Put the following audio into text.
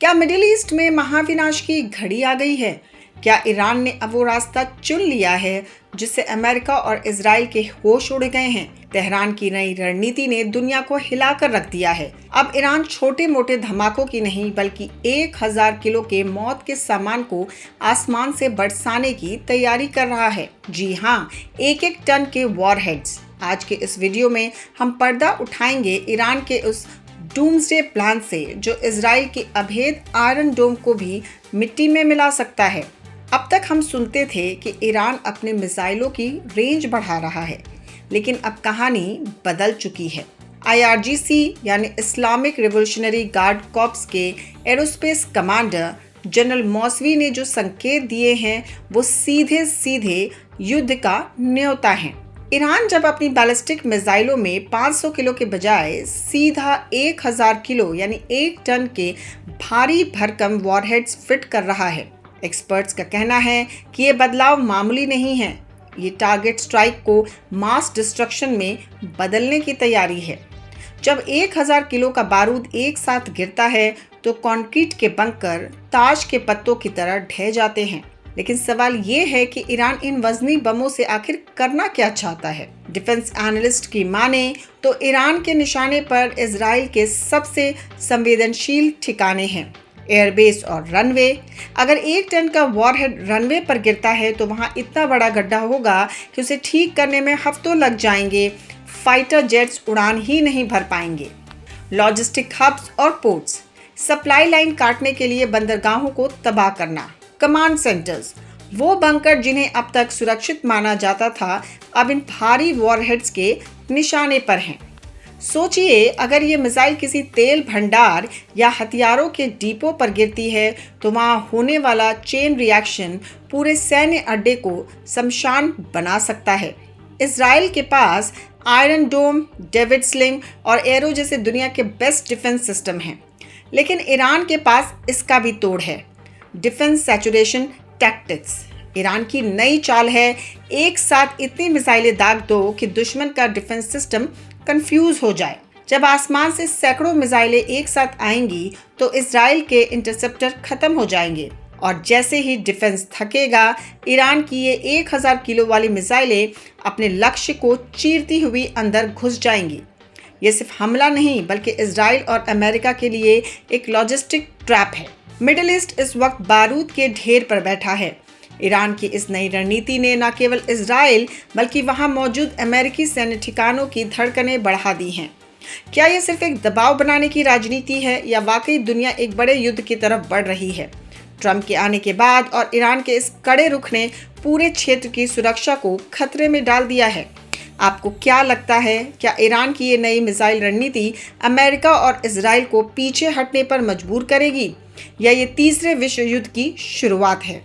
क्या middle east में महाविनाश की घड़ी आ गई है? क्या ईरान ने अब वो रास्ता चुन लिया है जिससे अमेरिका और इजराइल के होश उड़ गए हैं? तेहरान की नई रणनीति ने दुनिया को हिलाकर रख दिया है। अब ईरान छोटे मोटे धमाकों की नहीं बल्कि 1000 किलो के मौत के सामान को आसमान से बरसाने की तैयारी कर रहा है। जी हाँ, एक टन के वॉरहेड्स। आज के इस वीडियो में हम पर्दा उठाएंगे ईरान के उस डूम्सडे प्लान से जो इजराइल के अभेद आयरन डोम को भी मिट्टी में मिला सकता है। अब तक हम सुनते थे कि ईरान अपने मिसाइलों की रेंज बढ़ा रहा है, लेकिन अब कहानी बदल चुकी है। IRGC यानी इस्लामिक रिवॉल्यूशनरी गार्ड कॉर्प्स के एरोस्पेस कमांडर जनरल मौसवी ने जो संकेत दिए हैं वो सीधे सीधे युद्ध का न्योता है। ईरान जब अपनी बैलिस्टिक मिसाइलों में 500 किलो के बजाय सीधा 1000 किलो यानी 1 टन के भारी भरकम वॉरहेड्स फिट कर रहा है। एक्सपर्ट्स का कहना है कि ये बदलाव मामूली नहीं है, ये टारगेट स्ट्राइक को मास डिस्ट्रक्शन में बदलने की तैयारी है। जब 1000 किलो का बारूद एक साथ गिरता है तो कंक्रीट के बंकर ताश के पत्तों की तरह ढह जाते हैं। लेकिन सवाल ये है कि ईरान इन वजनी बमों से आखिर करना क्या चाहता है? डिफेंस एनालिस्ट की माने तो ईरान के निशाने पर इजराइल के सबसे संवेदनशील ठिकाने हैं, एयरबेस और रनवे। अगर 1 टन का वॉरहेड रनवे पर गिरता है तो वहां इतना बड़ा गड्ढा होगा कि उसे ठीक करने में हफ्तों लग जाएंगे। फाइटर जेट्स उड़ान ही नहीं भर पाएंगे। लॉजिस्टिक हब्स और पोर्ट्स, सप्लाई लाइन काटने के लिए बंदरगाहों को तबाह करना। कमांड सेंटर्स, वो बंकर जिन्हें अब तक सुरक्षित माना जाता था, अब इन भारी वॉरहेड्स के निशाने पर हैं। सोचिए, अगर ये मिसाइल किसी तेल भंडार या हथियारों के डिपो पर गिरती है तो वहाँ होने वाला चेन रिएक्शन पूरे सैन्य अड्डे को शमशान बना सकता है। इजराइल के पास आयरन डोम, डेविड स्लिंग और एरो जैसे दुनिया के बेस्ट डिफेंस सिस्टम हैं, लेकिन ईरान के पास इसका भी तोड़ है। डिफेंस सैचुरेशन टैक्टिक्स ईरान की नई चाल है। एक साथ इतनी मिसाइलें दाग दो कि दुश्मन का डिफेंस सिस्टम कंफ्यूज हो जाए। जब आसमान से सैकड़ों मिसाइलें एक साथ आएंगी तो इजराइल के इंटरसेप्टर खत्म हो जाएंगे और जैसे ही डिफेंस थकेगा, ईरान की ये 1000 किलो वाली मिसाइलें अपने लक्ष्य को चीरती हुई अंदर घुस जाएंगी। ये सिर्फ हमला नहीं बल्कि इजराइल और अमेरिका के लिए एक लॉजिस्टिक ट्रैप है। मिडिल ईस्ट इस वक्त बारूद के ढेर पर बैठा है। ईरान की इस नई रणनीति ने न केवल इजराइल बल्कि वहां मौजूद अमेरिकी सैन्य ठिकानों की धड़कनें बढ़ा दी हैं। क्या यह सिर्फ एक दबाव बनाने की राजनीति है या वाकई दुनिया एक बड़े युद्ध की तरफ बढ़ रही है? ट्रंप के आने के बाद और ईरान के इस कड़े रुख ने पूरे क्षेत्र की सुरक्षा को खतरे में डाल दिया है। आपको क्या लगता है, क्या ईरान की ये नई मिसाइल रणनीति अमेरिका और इजराइल को पीछे हटने पर मजबूर करेगी या ये तीसरे विश्व युद्ध की शुरुआत है?